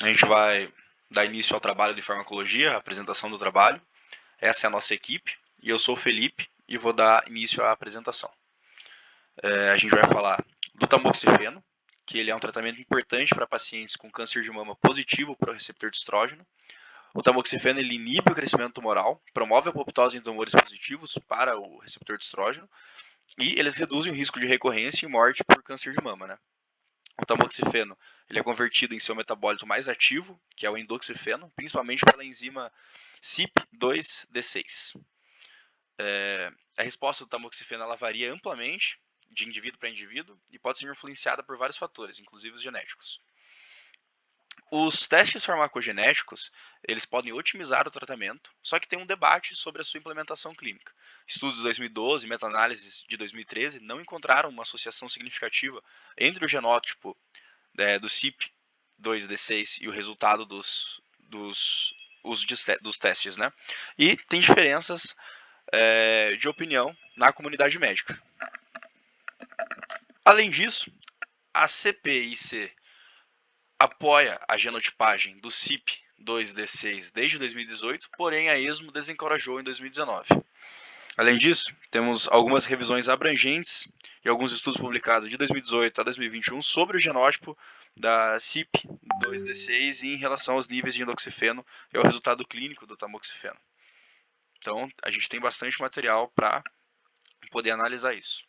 A gente vai dar início ao trabalho de farmacologia, a apresentação do trabalho. Essa é a nossa equipe e eu sou o Felipe e vou dar início à apresentação. A gente vai falar do tamoxifeno, que ele é um tratamento importante para pacientes com câncer de mama positivo para o receptor de estrógeno. O tamoxifeno ele inibe o crescimento tumoral, promove a apoptose em tumores positivos para o receptor de estrógeno e eles reduzem o risco de recorrência e morte por câncer de mama, né? O tamoxifeno ele é convertido em seu metabólito mais ativo, que é o endoxifeno, principalmente pela enzima CYP2D6. A resposta do tamoxifeno ela varia amplamente de indivíduo para indivíduo e pode ser influenciada por vários fatores, inclusive os genéticos. Os testes farmacogenéticos, eles podem otimizar o tratamento, só que tem um debate sobre a sua implementação clínica. Estudos de 2012 e meta-análises de 2013 não encontraram uma associação significativa entre o genótipo do CYP2D6 e o resultado dos testes, né? E tem diferenças de opinião na comunidade médica. Além disso, a CPIC apoia a genotipagem do CYP2D6 desde 2018, porém a ESMO desencorajou em 2019. Além disso, temos algumas revisões abrangentes e alguns estudos publicados de 2018 a 2021 sobre o genótipo da CYP2D6 em relação aos níveis de endoxifeno e ao resultado clínico do tamoxifeno. Então, a gente tem bastante material para poder analisar isso.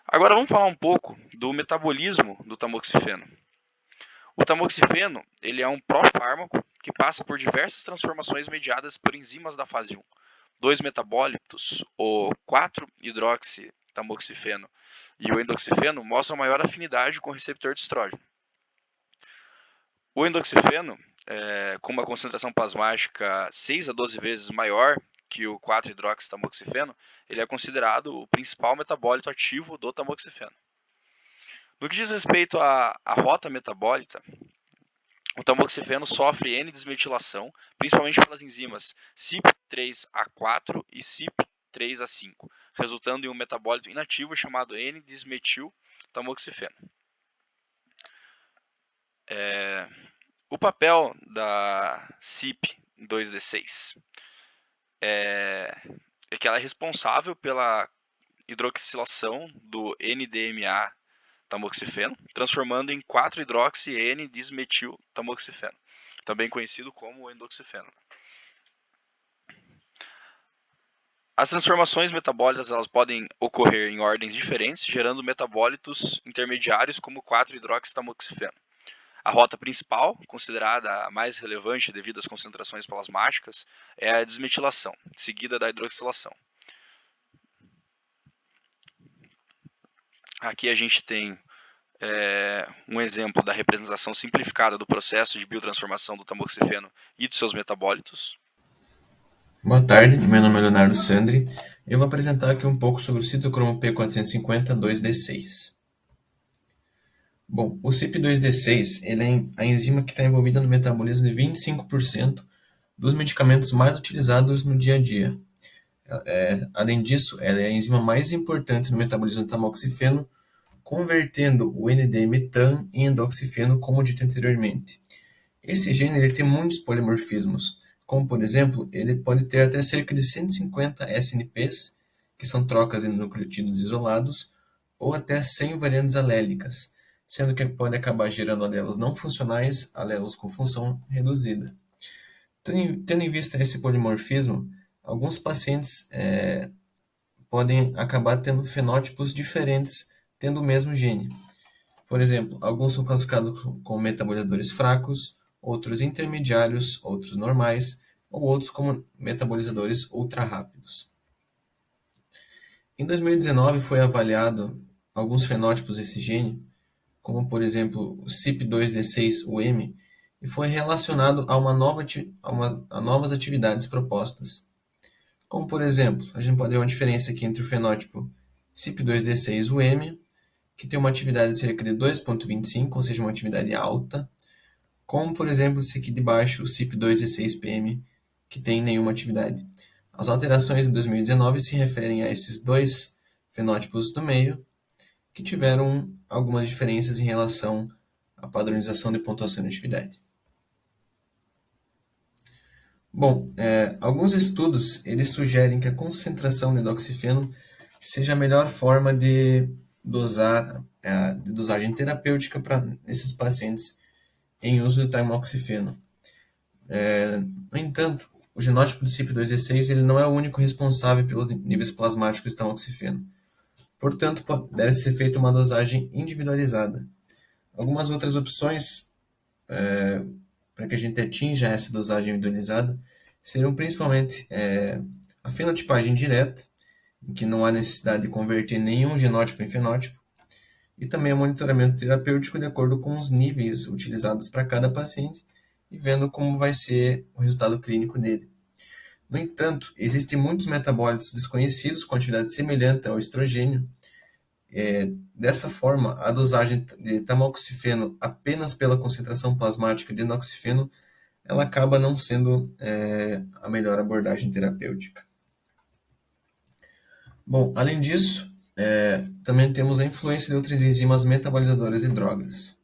Agora vamos falar um pouco do metabolismo do tamoxifeno. O tamoxifeno ele é um profármaco que passa por diversas transformações mediadas por enzimas da fase 1. Dois metabólitos, o 4-hidroxitamoxifeno e o endoxifeno, mostram maior afinidade com o receptor de estrógeno. O endoxifeno, com uma concentração plasmática 6 a 12 vezes maior que o 4-hidroxitamoxifeno, ele é considerado o principal metabólito ativo do tamoxifeno. No que diz respeito à rota metabólita, o tamoxifeno sofre N-desmetilação, principalmente pelas enzimas CYP3A4 e CYP3A5, resultando em um metabólito inativo chamado N-desmetiltamoxifeno. O papel da CYP2D6 é que ela é responsável pela hidroxilação do NDMA tamoxifeno, transformando em 4-hidroxi-N-desmetiltamoxifeno, também conhecido como endoxifeno. As transformações metabólicas elas podem ocorrer em ordens diferentes, gerando metabólitos intermediários como 4-hidroxitamoxifeno. A rota principal, considerada a mais relevante devido às concentrações plasmáticas, é a desmetilação, seguida da hidroxilação. Aqui a gente tem um exemplo da representação simplificada do processo de biotransformação do tamoxifeno e de seus metabólitos. Boa tarde, meu nome é Leonardo Sandri e eu vou apresentar aqui um pouco sobre o citocromo P450-2D6. Bom, o CYP2D6 ele é a enzima que está envolvida no metabolismo de 25% dos medicamentos mais utilizados no dia a dia. Além disso, ela é a enzima mais importante no metabolismo do tamoxifeno, convertendo o ND-metan em endoxifeno, como dito anteriormente. Esse gene ele tem muitos polimorfismos, como por exemplo, ele pode ter até cerca de 150 SNPs, que são trocas de nucleotídeos isolados, ou até 100 variantes alélicas, sendo que pode acabar gerando alelos não funcionais, alelos com função reduzida. Tendo em vista esse polimorfismo, alguns pacientes podem acabar tendo fenótipos diferentes, tendo o mesmo gene. Por exemplo, alguns são classificados como metabolizadores fracos, outros intermediários, outros normais, ou outros como metabolizadores ultra rápidos. Em 2019 foi avaliado alguns fenótipos desse gene, como por exemplo o CYP2D6-UM, e foi relacionado a novas atividades propostas. Como por exemplo, a gente pode ver uma diferença aqui entre o fenótipo CYP2D6-UM, que tem uma atividade de cerca de 2,25, ou seja, uma atividade alta, como, por exemplo, esse aqui de baixo, o CYP2D6PM, que tem nenhuma atividade. As alterações de 2019 se referem a esses dois fenótipos do meio, que tiveram algumas diferenças em relação à padronização de pontuação de atividade. Bom, alguns estudos eles sugerem que a concentração de endoxifeno seja a melhor forma de de dosagem terapêutica para esses pacientes em uso de tamoxifeno. No entanto, o genótipo do CYP2D6 ele não é o único responsável pelos níveis plasmáticos de tamoxifeno. Portanto, deve ser feita uma dosagem individualizada. Algumas outras opções para que a gente atinja essa dosagem individualizada seriam principalmente a fenotipagem direta, em que não há necessidade de converter nenhum genótipo em fenótipo, e também o monitoramento terapêutico de acordo com os níveis utilizados para cada paciente e vendo como vai ser o resultado clínico dele. No entanto, existem muitos metabólitos desconhecidos com atividade semelhante ao estrogênio. Dessa forma, a dosagem de tamoxifeno apenas pela concentração plasmática de enoxifeno ela acaba não sendo a melhor abordagem terapêutica. Bom, além disso, também temos a influência de outras enzimas metabolizadoras de drogas.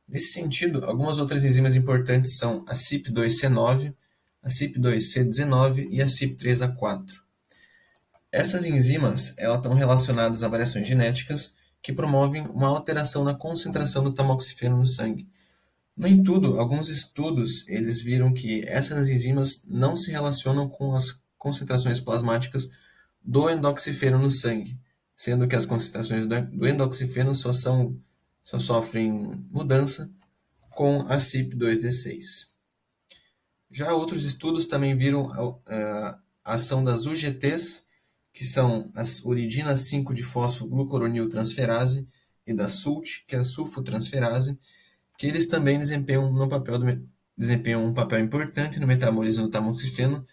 Nesse sentido, algumas outras enzimas importantes são a CYP2C9, a CYP2C19 e a CYP3A4. Essas enzimas elas estão relacionadas a variações genéticas que promovem uma alteração na concentração do tamoxifeno no sangue. No entanto, alguns estudos eles viram que essas enzimas não se relacionam com as concentrações plasmáticas do endoxifeno no sangue, sendo que as concentrações do endoxifeno só sofrem mudança com a CYP2D6. Já outros estudos também viram a ação das UGTs, que são as uridina 5-difosfoglucoroniltransferase, e da SULT, que é a sulfotransferase, que eles também desempenham um papel importante no metabolismo do tamoxifeno,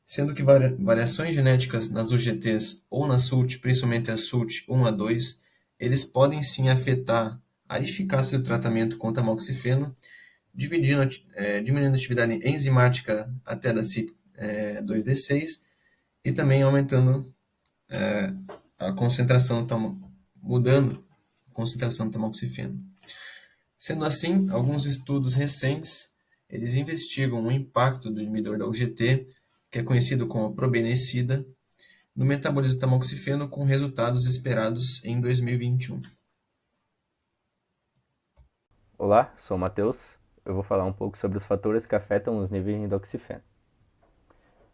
sendo que variações genéticas nas UGTs ou na SULT, principalmente a SULT 1A2, eles podem sim afetar a eficácia do tratamento com tamoxifeno, diminuindo a atividade enzimática até da CYP2D6 e também aumentando a concentração, mudando a concentração do tamoxifeno. Sendo assim, alguns estudos recentes eles investigam o impacto do inibidor da UGT, que é conhecido como probenecida, no metabolismo do tamoxifeno com resultados esperados em 2021. Olá, sou o Matheus. Eu vou falar um pouco sobre os fatores que afetam os níveis de endoxifeno.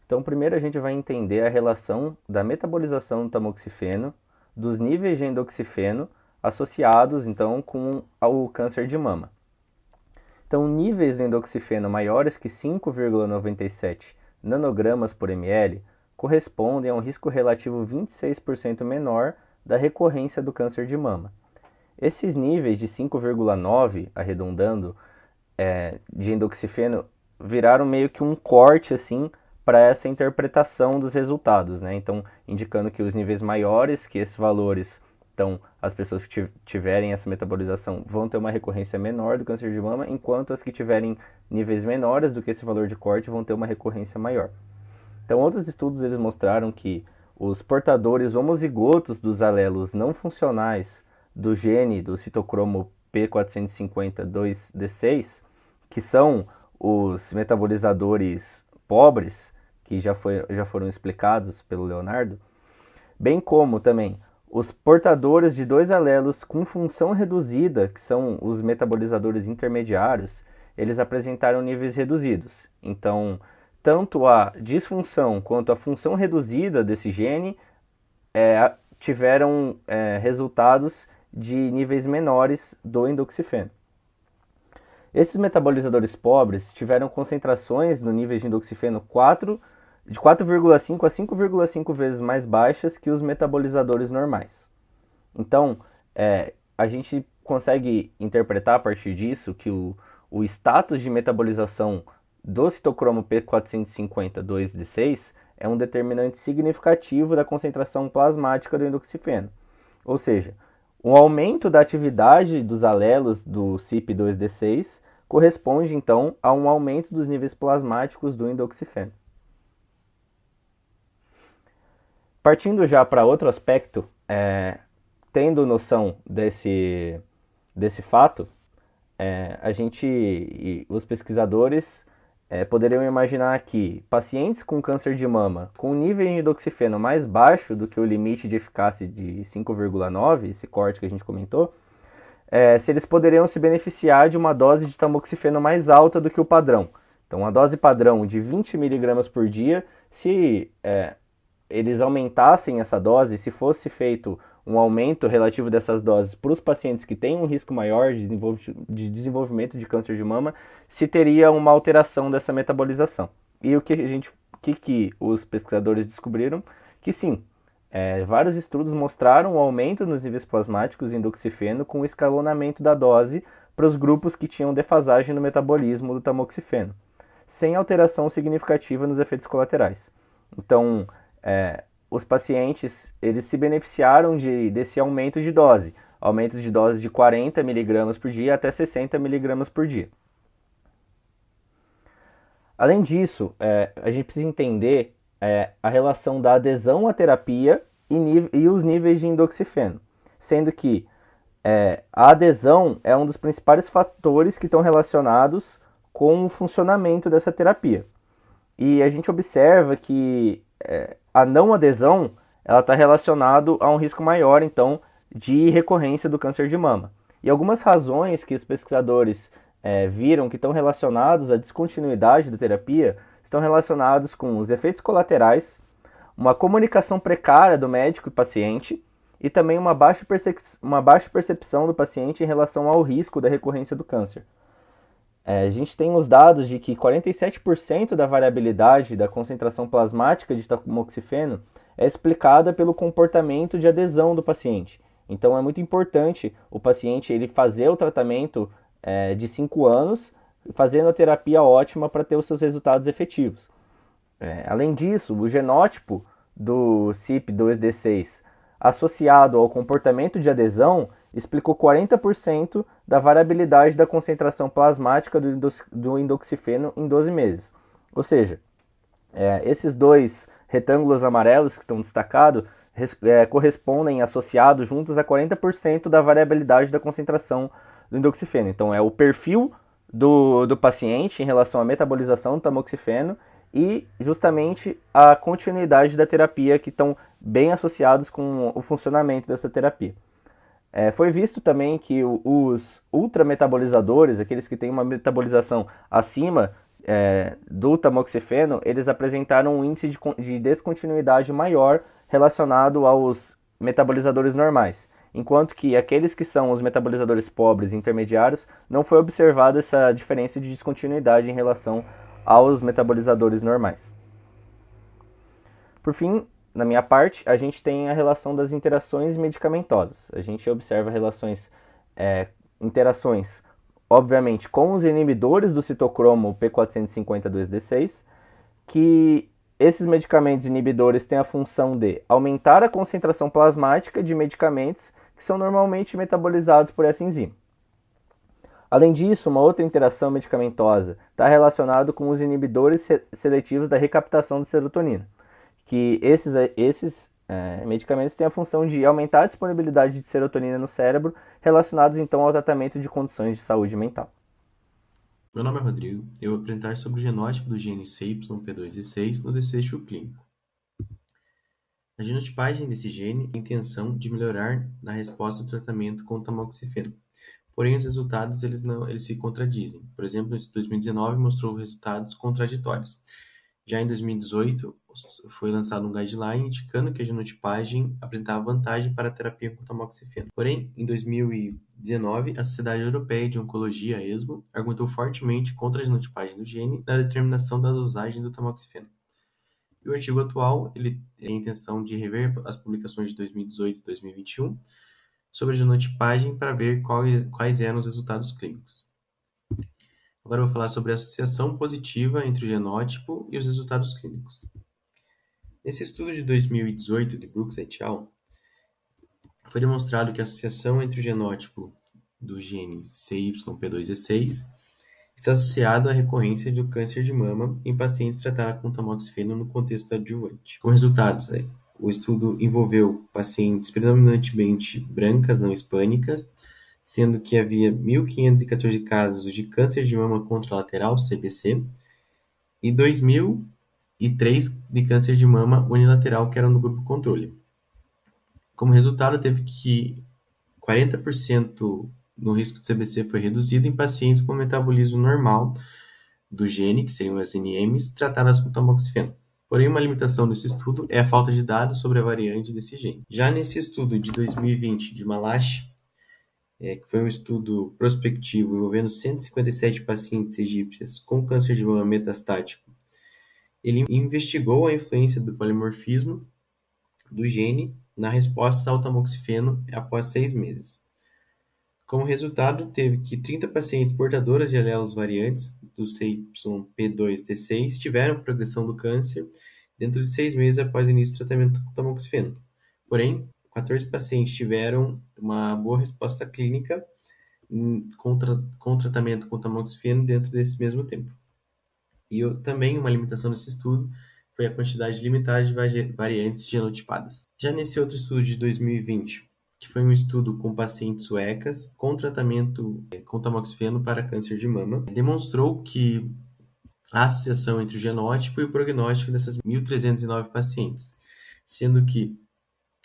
Então, primeiro a gente vai entender a relação da metabolização do tamoxifeno, dos níveis de endoxifeno associados, então, com o câncer de mama. Então, níveis de endoxifeno maiores que 5,97 nanogramas por ml correspondem a um risco relativo 26% menor da recorrência do câncer de mama. Esses níveis de 5,9, arredondando, de endoxifeno viraram meio que um corte assim para essa interpretação dos resultados, né? Então, indicando que os níveis maiores que esses valores, então as pessoas que tiverem essa metabolização vão ter uma recorrência menor do câncer de mama, enquanto as que tiverem níveis menores do que esse valor de corte vão ter uma recorrência maior. Então, outros estudos eles mostraram que os portadores homozigotos dos alelos não funcionais do gene do citocromo P450-2D6, que são os metabolizadores pobres, que já foram explicados pelo Leonardo, bem como também os portadores de dois alelos com função reduzida, que são os metabolizadores intermediários, eles apresentaram níveis reduzidos. Então, tanto a disfunção quanto a função reduzida desse gene tiveram resultados de níveis menores do endoxifeno. Esses metabolizadores pobres tiveram concentrações no nível de endoxifeno de 4,5 a 5,5 vezes mais baixas que os metabolizadores normais. Então, a gente consegue interpretar a partir disso que o status de metabolização do citocromo P450-2D6 é um determinante significativo da concentração plasmática do endoxifeno. Ou seja, o aumento da atividade dos alelos do CYP2D6 corresponde, então, a um aumento dos níveis plasmáticos do endoxifeno. Partindo já para outro aspecto, tendo noção desse fato, os pesquisadores poderiam imaginar que pacientes com câncer de mama com nível de endoxifeno mais baixo do que o limite de eficácia de 5,9, esse corte que a gente comentou, se eles poderiam se beneficiar de uma dose de tamoxifeno mais alta do que o padrão. Então, a dose padrão de 20 mg por dia, se eles aumentassem essa dose, se fosse feito um aumento relativo dessas doses para os pacientes que têm um risco maior de desenvolvimento de câncer de mama, se teria uma alteração dessa metabolização. E o que os pesquisadores descobriram? Que sim, vários estudos mostraram o aumento nos níveis plasmáticos de endoxifeno com o escalonamento da dose para os grupos que tinham defasagem no metabolismo do tamoxifeno, sem alteração significativa nos efeitos colaterais. Então, os pacientes eles se beneficiaram desse aumento de dose de 40 mg por dia até 60 mg por dia. Além disso, a gente precisa entender a relação da adesão à terapia e os níveis de endoxifeno, sendo que a adesão é um dos principais fatores que estão relacionados com o funcionamento dessa terapia. E a gente observa que a não adesão ela está relacionada a um risco maior, então, de recorrência do câncer de mama. E algumas razões que os pesquisadores viram que estão relacionados à descontinuidade da terapia estão relacionados com os efeitos colaterais, uma comunicação precária do médico e paciente e também uma baixa percepção do paciente em relação ao risco da recorrência do câncer. A gente tem os dados de que 47% da variabilidade da concentração plasmática de tamoxifeno é explicada pelo comportamento de adesão do paciente. Então é muito importante o paciente ele fazer o tratamento de 5 anos, fazendo a terapia ótima para ter os seus resultados efetivos. Além disso, o genótipo do CYP2D6 associado ao comportamento de adesão explicou 40% da variabilidade da concentração plasmática do endoxifeno em 12 meses. Ou seja, esses dois retângulos amarelos que estão destacados correspondem associados juntos a 40% da variabilidade da concentração do endoxifeno. Então, é o perfil do paciente em relação à metabolização do tamoxifeno e justamente a continuidade da terapia que estão bem associados com o funcionamento dessa terapia. Foi visto também que os ultrametabolizadores, aqueles que têm uma metabolização acima do tamoxifeno, eles apresentaram um índice de descontinuidade maior relacionado aos metabolizadores normais, enquanto que aqueles que são os metabolizadores pobres e intermediários, não foi observada essa diferença de descontinuidade em relação aos metabolizadores normais. Por fim, na minha parte, a gente tem a relação das interações medicamentosas. A gente observa interações, obviamente, com os inibidores do citocromo P450-2D6, que esses medicamentos inibidores têm a função de aumentar a concentração plasmática de medicamentos que são normalmente metabolizados por essa enzima. Além disso, uma outra interação medicamentosa está relacionada com os inibidores seletivos da recaptação de serotonina, que esses medicamentos têm a função de aumentar a disponibilidade de serotonina no cérebro, relacionados então ao tratamento de condições de saúde mental. Meu nome é Rodrigo, eu vou apresentar sobre o genótipo do gene CYP2D6 no desfecho clínico. A genotipagem desse gene tem a intenção de melhorar na resposta ao tratamento com tamoxifeno. Porém, os resultados eles se contradizem. Por exemplo, em 2019 mostrou resultados contraditórios. Já em 2018, foi lançado um guideline indicando que a genotipagem apresentava vantagem para a terapia com tamoxifeno. Porém, em 2019, a Sociedade Europeia de Oncologia, a ESMO, argumentou fortemente contra a genotipagem do gene na determinação da dosagem do tamoxifeno. E o artigo atual ele tem a intenção de rever as publicações de 2018 e 2021 sobre a genotipagem para ver quais eram os resultados clínicos. Agora eu vou falar sobre a associação positiva entre o genótipo e os resultados clínicos. Nesse estudo de 2018 de Brooks et al., foi demonstrado que a associação entre o genótipo do gene CYP2D6 está associada à recorrência do câncer de mama em pacientes tratados com tamoxifeno no contexto adjuvante. Com resultados, o estudo envolveu pacientes predominantemente brancas não hispânicas, sendo que havia 1.514 casos de câncer de mama contralateral, CBC, e 2.003 de câncer de mama unilateral, que eram do grupo controle. Como resultado, teve que 40% no risco de CBC foi reduzido em pacientes com metabolismo normal do gene, que seriam as NMs, tratadas com tamoxifeno. Porém, uma limitação desse estudo é a falta de dados sobre a variante desse gene. Já nesse estudo de 2020 de Malachi, que foi um estudo prospectivo envolvendo 157 pacientes egípcias com câncer de mama metastático, ele investigou a influência do polimorfismo do gene na resposta ao tamoxifeno após 6 meses. Como resultado, teve que 30 pacientes portadoras de alelos variantes do CYP2D6 tiveram progressão do câncer dentro de 6 meses após o início do tratamento com tamoxifeno. Porém, 14 pacientes tiveram uma boa resposta clínica com tratamento com tamoxifeno dentro desse mesmo tempo. E também uma limitação desse estudo foi a quantidade limitada de variantes genotipadas. Já nesse outro estudo de 2020, que foi um estudo com pacientes suecas com tratamento com tamoxifeno para câncer de mama, demonstrou que a associação entre o genótipo e o prognóstico dessas 1.309 pacientes, sendo que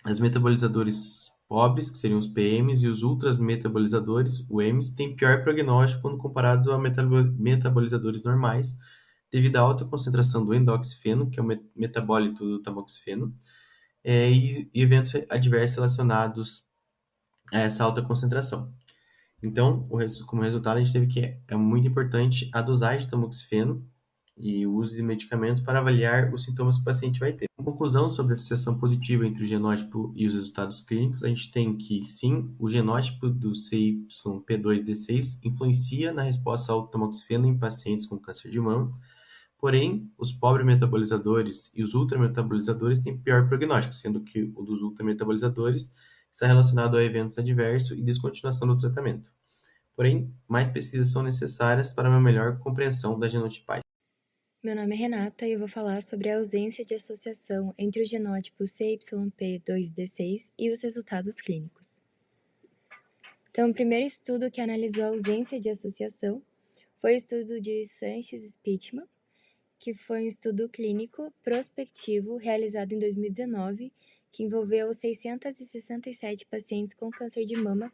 os metabolizadores pobres, que seriam os PMs, e os ultrametabolizadores, UMs, têm pior prognóstico quando comparados a metabolizadores normais, devido à alta concentração do endoxifeno, que é o metabólito do tamoxifeno, e eventos adversos relacionados a essa alta concentração. Então, como resultado, a gente teve que é muito importante a dosagem de tamoxifeno e o uso de medicamentos para avaliar os sintomas que o paciente vai ter. Em conclusão, sobre a associação positiva entre o genótipo e os resultados clínicos, a gente tem que, sim, o genótipo do CYP2D6 influencia na resposta ao tamoxifeno em pacientes com câncer de mama, porém, os pobres metabolizadores e os ultrametabolizadores têm pior prognóstico, sendo que o dos ultrametabolizadores está relacionado a eventos adversos e descontinuação do tratamento. Porém, mais pesquisas são necessárias para uma melhor compreensão da genotipagem. Meu nome é Renata e eu vou falar sobre a ausência de associação entre o genótipo CYP2D6 e os resultados clínicos. Então, o primeiro estudo que analisou a ausência de associação foi o estudo de Sanchez-Spitzman, que foi um estudo clínico prospectivo realizado em 2019, que envolveu 667 pacientes com câncer de mama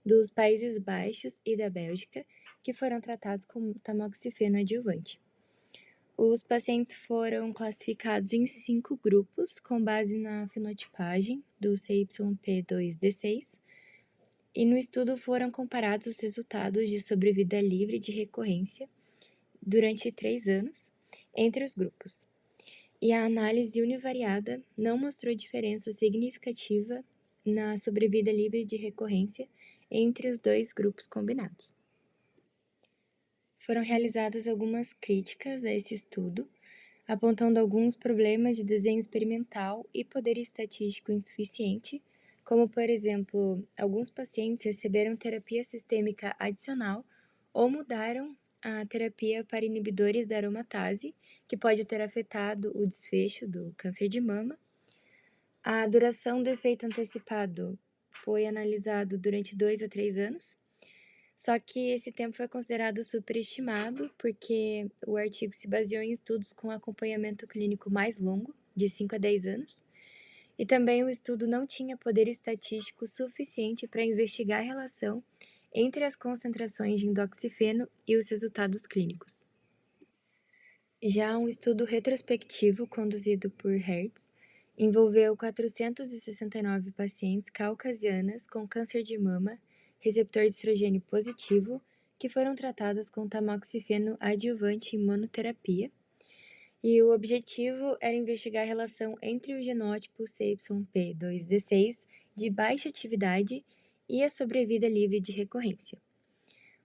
dos Países Baixos e da Bélgica, que foram tratados com tamoxifeno adjuvante. Os pacientes foram classificados em 5 grupos, com base na fenotipagem do CYP2D6, e no estudo foram comparados os resultados de sobrevida livre de recorrência durante 3 anos entre os grupos. E a análise univariada não mostrou diferença significativa na sobrevida livre de recorrência entre os 2 grupos combinados. Foram realizadas algumas críticas a esse estudo, apontando alguns problemas de desenho experimental e poder estatístico insuficiente, como, por exemplo, alguns pacientes receberam terapia sistêmica adicional ou mudaram a terapia para inibidores da aromatase, que pode ter afetado o desfecho do câncer de mama. A duração do efeito antecipado foi analisado durante 2 a 3 anos, só que esse tempo foi considerado superestimado porque o artigo se baseou em estudos com acompanhamento clínico mais longo, de 5 a 10 anos, e também o estudo não tinha poder estatístico suficiente para investigar a relação entre as concentrações de endoxifeno e os resultados clínicos. Já um estudo retrospectivo conduzido por Hertz envolveu 469 pacientes caucasianas com câncer de mama, receptor de estrogênio positivo, que foram tratadas com tamoxifeno adjuvante em monoterapia, e o objetivo era investigar a relação entre o genótipo CYP2D6 de baixa atividade e a sobrevida livre de recorrência.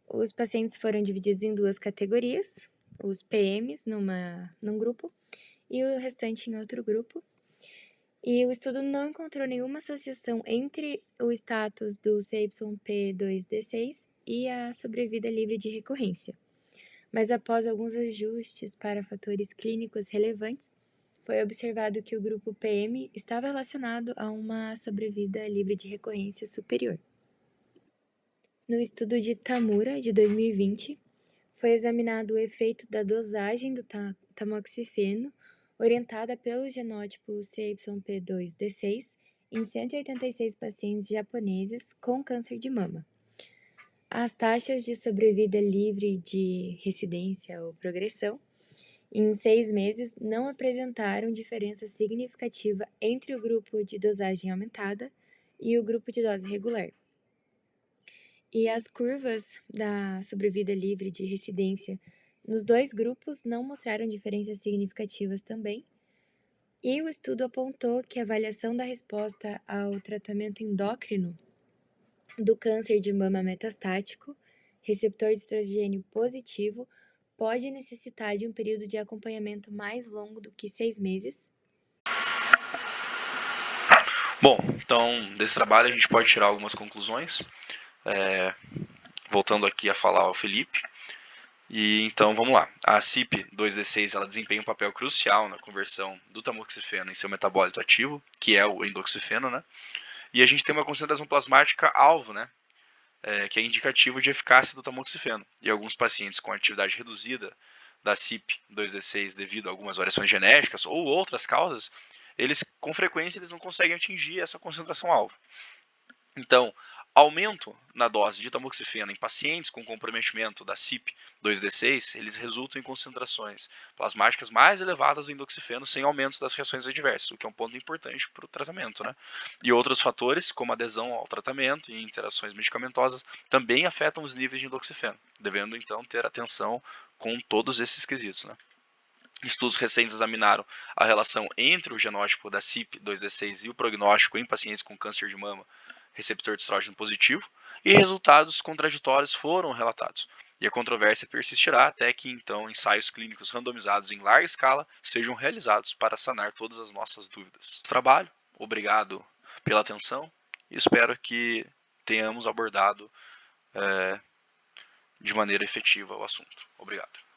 Os pacientes foram divididos em 2 categorias, os PMs num grupo e o restante em outro grupo. E o estudo não encontrou nenhuma associação entre o status do CYP2D6 e a sobrevida livre de recorrência. Mas após alguns ajustes para fatores clínicos relevantes, foi observado que o grupo PM estava relacionado a uma sobrevida livre de recorrência superior. No estudo de Tamura, de 2020, foi examinado o efeito da dosagem do tamoxifeno, orientada pelo genótipo CYP2D6, em 186 pacientes japoneses com câncer de mama. As taxas de sobrevida livre de recidência ou progressão em 6 meses não apresentaram diferença significativa entre o grupo de dosagem aumentada e o grupo de dose regular. E as curvas da sobrevida livre de recidência nos 2 grupos não mostraram diferenças significativas também. E o estudo apontou que a avaliação da resposta ao tratamento endócrino do câncer de mama metastático, receptor de estrogênio positivo, pode necessitar de um período de acompanhamento mais longo do que 6 meses. Bom, então desse trabalho a gente pode tirar algumas conclusões. Voltando aqui a falar ao Felipe. E então vamos lá. A CYP2D6 ela desempenha um papel crucial na conversão do tamoxifeno em seu metabólito ativo, que é o endoxifeno, né? E a gente tem uma concentração plasmática alvo, né? Que é indicativo de eficácia do tamoxifeno. E alguns pacientes com atividade reduzida da CYP2D6 devido a algumas variações genéticas ou outras causas, com frequência eles não conseguem atingir essa concentração alvo. Então, aumento na dose de tamoxifeno em pacientes com comprometimento da CYP2D6, eles resultam em concentrações plasmáticas mais elevadas do endoxifeno sem aumento das reações adversas, o que é um ponto importante para o tratamento, né? E outros fatores, como adesão ao tratamento e interações medicamentosas, também afetam os níveis de endoxifeno, devendo então ter atenção com todos esses quesitos, né? Estudos recentes examinaram a relação entre o genótipo da CYP2D6 e o prognóstico em pacientes com câncer de mama receptor de estrógeno positivo, e resultados contraditórios foram relatados. E a controvérsia persistirá até que, então, ensaios clínicos randomizados em larga escala sejam realizados para sanar todas as nossas dúvidas. Trabalho, obrigado pela atenção e espero que tenhamos abordado de maneira efetiva o assunto. Obrigado.